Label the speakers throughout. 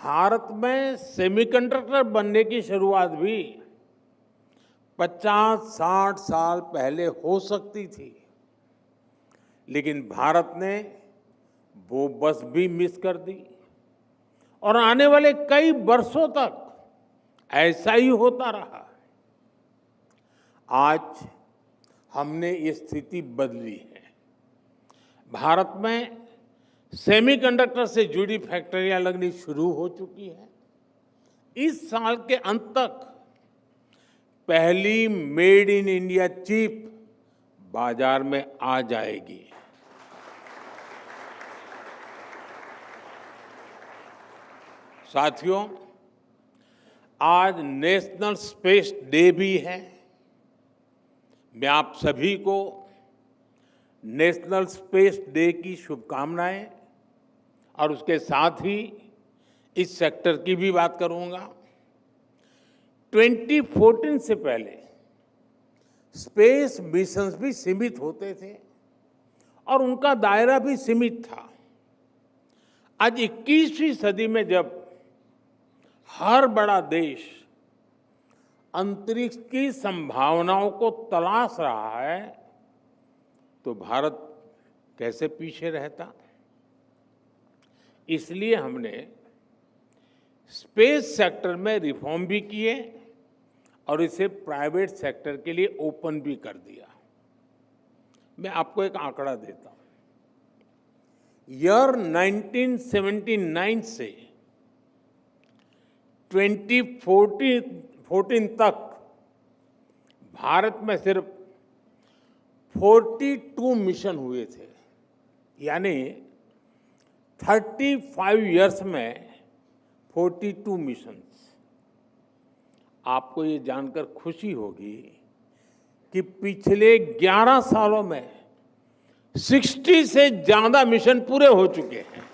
Speaker 1: भारत में सेमीकंडक्टर बनने की शुरुआत भी 50-60 साल पहले हो सकती थी, लेकिन भारत ने वो बस भी मिस कर दी और आने वाले कई वर्षों तक ऐसा ही होता रहा। आज हमने ये स्थिति बदली है। भारत में सेमीकंडक्टर से जुड़ी फैक्ट्रियां लगनी शुरू हो चुकी है। इस साल के अंत तक पहली मेड इन इंडिया चिप बाजार में आ जाएगी। साथियों, आज नेशनल स्पेस डे भी है। मैं आप सभी को नेशनल स्पेस डे की शुभकामनाएं और उसके साथ ही इस सेक्टर की भी बात करूंगा। 2014 से पहले स्पेस मिशंस भी सीमित होते थे और उनका दायरा भी सीमित था। आज 21वीं सदी में जब हर बड़ा देश अंतरिक्ष की संभावनाओं को तलाश रहा है, तो भारत कैसे पीछे रहता। इसलिए हमने स्पेस सेक्टर में रिफॉर्म भी किए और इसे प्राइवेट सेक्टर के लिए ओपन भी कर दिया। मैं आपको एक आंकड़ा देता हूं। ईयर 1979 से 2014 तक भारत में सिर्फ 42 मिशन हुए थे, यानी 35 इयर्स में 42 मिशंस। आपको ये जानकर खुशी होगी कि पिछले 11 सालों में 60 से ज्यादा मिशन पूरे हो चुके हैं।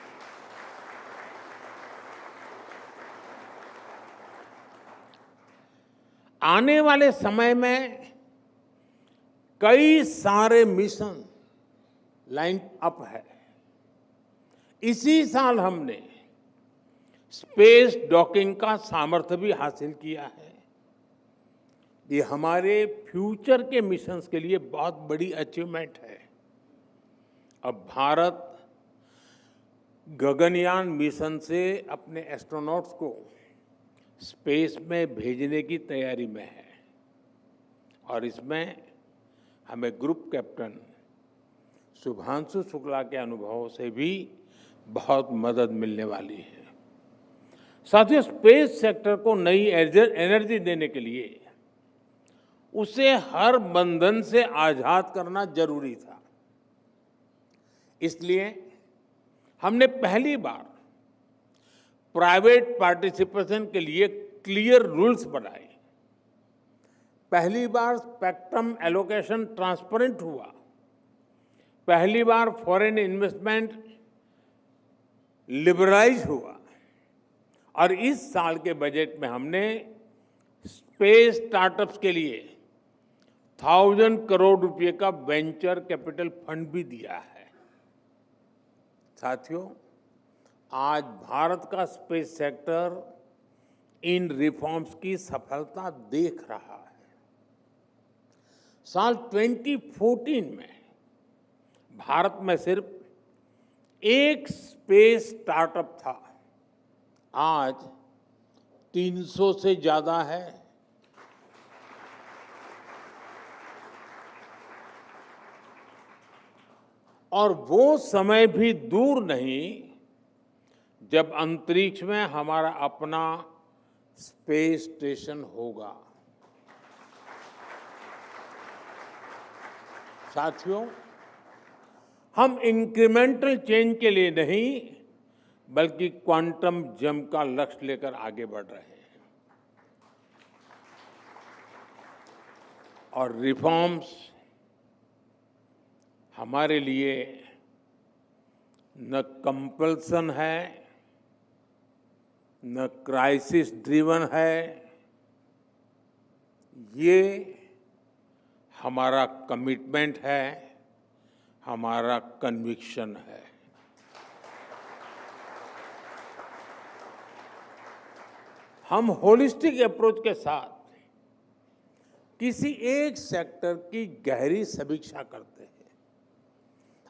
Speaker 1: आने वाले समय में कई सारे मिशन लाइन अप है। इसी साल हमने स्पेस डॉकिंग का सामर्थ्य भी हासिल किया है। ये हमारे फ्यूचर के मिशंस के लिए बहुत बड़ी अचीवमेंट है। अब भारत गगनयान मिशन से अपने एस्ट्रोनॉट्स को स्पेस में भेजने की तैयारी में है और इसमें हमें ग्रुप कैप्टन शुभांशु शुक्ला के अनुभवों से भी बहुत मदद मिलने वाली है। साथियों, स्पेस सेक्टर को नई एनर्जी देने के लिए उसे हर बंधन से आजाद करना जरूरी था। इसलिए हमने पहली बार प्राइवेट पार्टिसिपेशन के लिए क्लियर रूल्स बनाए। पहली बार स्पेक्ट्रम एलोकेशन ट्रांसपेरेंट हुआ। पहली बार फॉरेन इन्वेस्टमेंट लिबरलाइज हुआ और इस साल के बजट में हमने स्पेस स्टार्टअप्स के लिए 1000 करोड़ रुपए का वेंचर कैपिटल फंड भी दिया है। साथियों, आज भारत का स्पेस सेक्टर इन रिफॉर्म्स की सफलता देख रहा है। साल 2014 में भारत में सिर्फ एक स्पेस स्टार्टअप था, आज 300 से ज्यादा है। और वो समय भी दूर नहीं जब अंतरिक्ष में हमारा अपना स्पेस स्टेशन होगा। साथियों, हम इंक्रीमेंटल चेंज के लिए नहीं बल्कि क्वांटम जंप का लक्ष्य लेकर आगे बढ़ रहे हैं। और रिफॉर्म्स हमारे लिए न कंपल्सन है, न क्राइसिस ड्रिवन है। ये हमारा कमिटमेंट है, हमारा कन्विक्शन है। हम होलिस्टिक अप्रोच के साथ किसी एक सेक्टर की गहरी समीक्षा करते हैं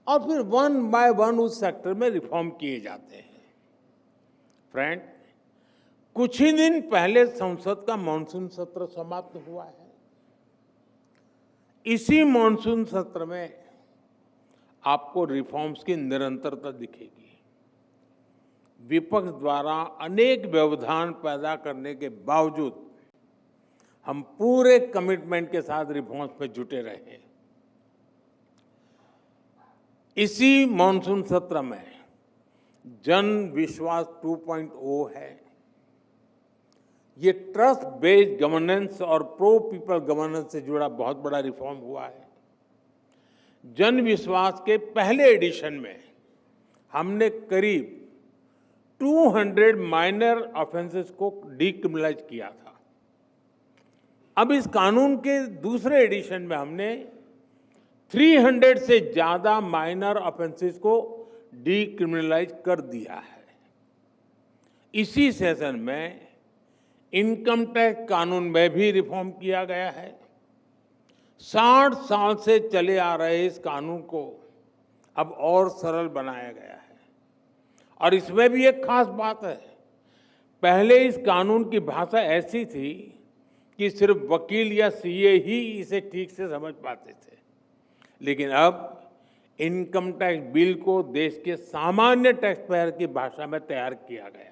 Speaker 1: और फिर वन बाय वन उस सेक्टर में रिफॉर्म किए जाते हैं। फ्रेंड, कुछ ही दिन पहले संसद का मॉनसून सत्र समाप्त हुआ है। इसी मॉनसून सत्र में आपको रिफॉर्म्स की निरंतरता दिखेगी। विपक्ष द्वारा अनेक व्यवधान पैदा करने के बावजूद हम पूरे कमिटमेंट के साथ रिफॉर्म्स में जुटे रहे। इसी मॉनसून सत्र में जन विश्वास 2.0 है। ये ट्रस्ट बेस्ड गवर्नेंस और प्रो पीपल गवर्नेंस से जुड़ा बहुत बड़ा रिफॉर्म हुआ है। जन विश्वास के पहले एडिशन में हमने करीब 200 माइनर ऑफेंसेस को डीक्रिमिनलाइज किया था। अब इस कानून के दूसरे एडिशन में हमने 300 से ज्यादा माइनर ऑफेंसेस को डीक्रिमिनलाइज कर दिया है। इसी सेशन में इनकम टैक्स कानून में भी रिफॉर्म किया गया है। 60 साल से चले आ रहे इस कानून को अब और सरल बनाया गया है। और इसमें भी एक खास बात है, पहले इस कानून की भाषा ऐसी थी कि सिर्फ वकील या सीए ही इसे ठीक से समझ पाते थे, लेकिन अब इनकम टैक्स बिल को देश के सामान्य टैक्स पेयर की भाषा में तैयार किया गया।